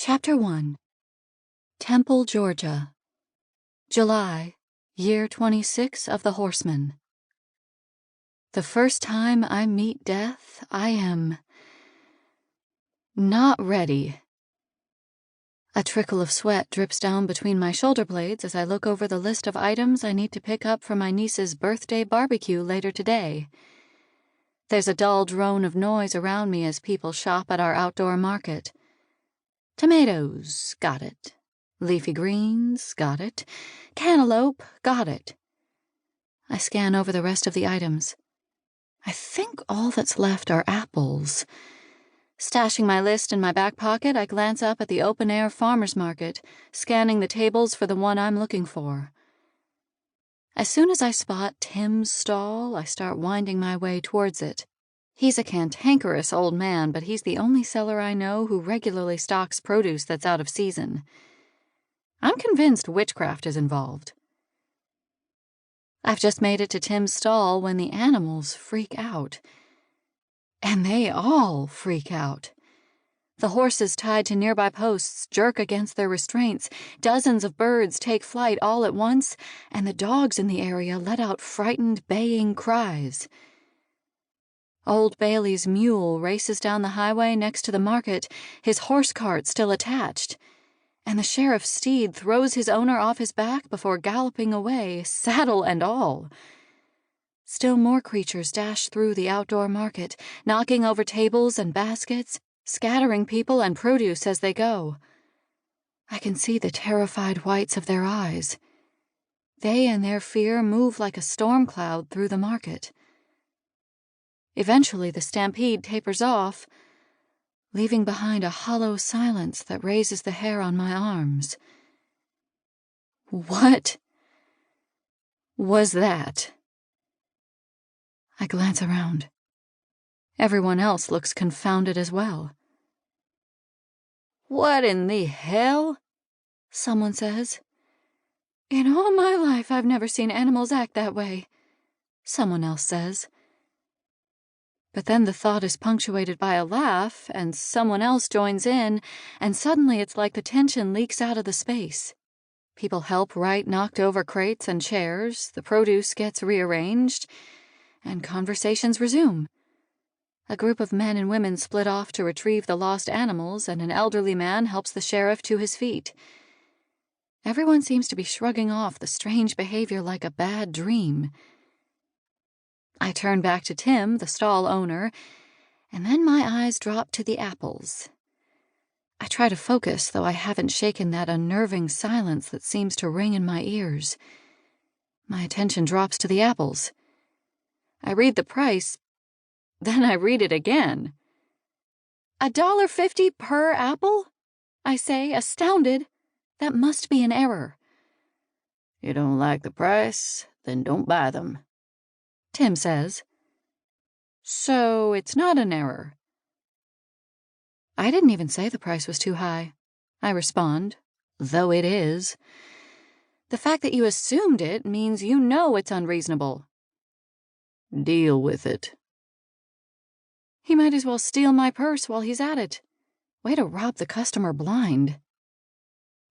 Chapter 1. Temple, Georgia. July, year 26 of the Horseman. The first time I meet death, I am not ready. A trickle of sweat drips down between my shoulder blades as I look over the list of items I need to pick up for my niece's birthday barbecue later today. There's a dull drone of noise around me as people shop at our outdoor market. Tomatoes, got it. Leafy greens, got it. Cantaloupe, got it. I scan over the rest of the items. I think all that's left are apples. Stashing my list in my back pocket, I glance up at the open-air farmer's market, scanning the tables for the one I'm looking for. As soon as I spot Tim's stall, I start winding my way towards it. He's a cantankerous old man, but he's the only seller I know who regularly stocks produce that's out of season. I'm convinced witchcraft is involved. I've just made it to Tim's stall when the animals freak out. And they all freak out. The horses tied to nearby posts jerk against their restraints, dozens of birds take flight all at once, and the dogs in the area let out frightened, baying cries. Old Bailey's mule races down the highway next to the market, his horse cart still attached, and the sheriff's steed throws his owner off his back before galloping away, saddle and all. Still more creatures dash through the outdoor market, knocking over tables and baskets, scattering people and produce as they go. I can see the terrified whites of their eyes. They and their fear move like a storm cloud through the market. Eventually the stampede tapers off, leaving behind a hollow silence that raises the hair on my arms. What was that? I glance around. Everyone else looks confounded as well. "What in the hell?" someone says. "In all my life, I've never seen animals act that way," someone else says. But then the thought is punctuated by a laugh, and someone else joins in, and suddenly it's like the tension leaks out of the space. People help right knocked-over crates and chairs, the produce gets rearranged, and conversations resume. A group of men and women split off to retrieve the lost animals, and an elderly man helps the sheriff to his feet. Everyone seems to be shrugging off the strange behavior like a bad dream. I turn back to Tim, the stall owner, and then my eyes drop to the apples. I try to focus, though I haven't shaken that unnerving silence that seems to ring in my ears. My attention drops to the apples. I read the price, then I read it again. $1.50 per apple? I say, astounded. That must be an error. "You don't like the price? Then don't buy them," Tim says. "So it's not an error?" "I didn't even say the price was too high," I respond, "though it is. The fact that you assumed it means you know it's unreasonable." "Deal with it." He might as well steal my purse while he's at it. Way to rob the customer blind.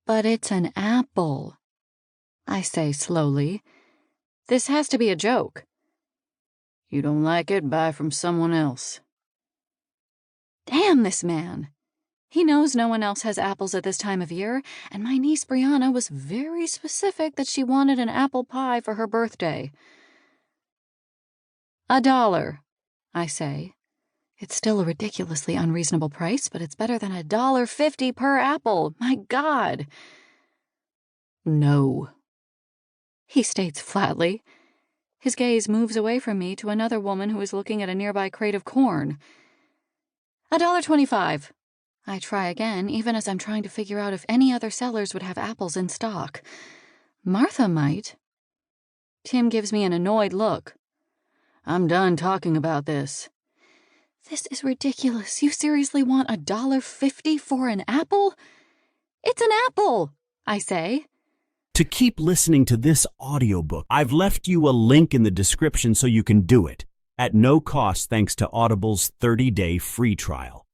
"But it's an apple," I say slowly. "This has to be a joke." "You don't like it, buy from someone else." Damn this man. He knows no one else has apples at this time of year, and my niece Brianna was very specific that she wanted an apple pie for her birthday. $1, I say. It's still a ridiculously unreasonable price, but it's better than $1.50 per apple. My God. "No," he states flatly. His gaze moves away from me to another woman who is looking at a nearby crate of corn. $1.25. I try again, even as I'm trying to figure out if any other sellers would have apples in stock. Martha might. Tim gives me an annoyed look. "I'm done talking about this." "This is ridiculous. You seriously want $1.50 for an apple?" "It's an apple," I say. To keep listening to this audiobook, I've left you a link in the description so you can do it, at no cost thanks to Audible's 30-day free trial.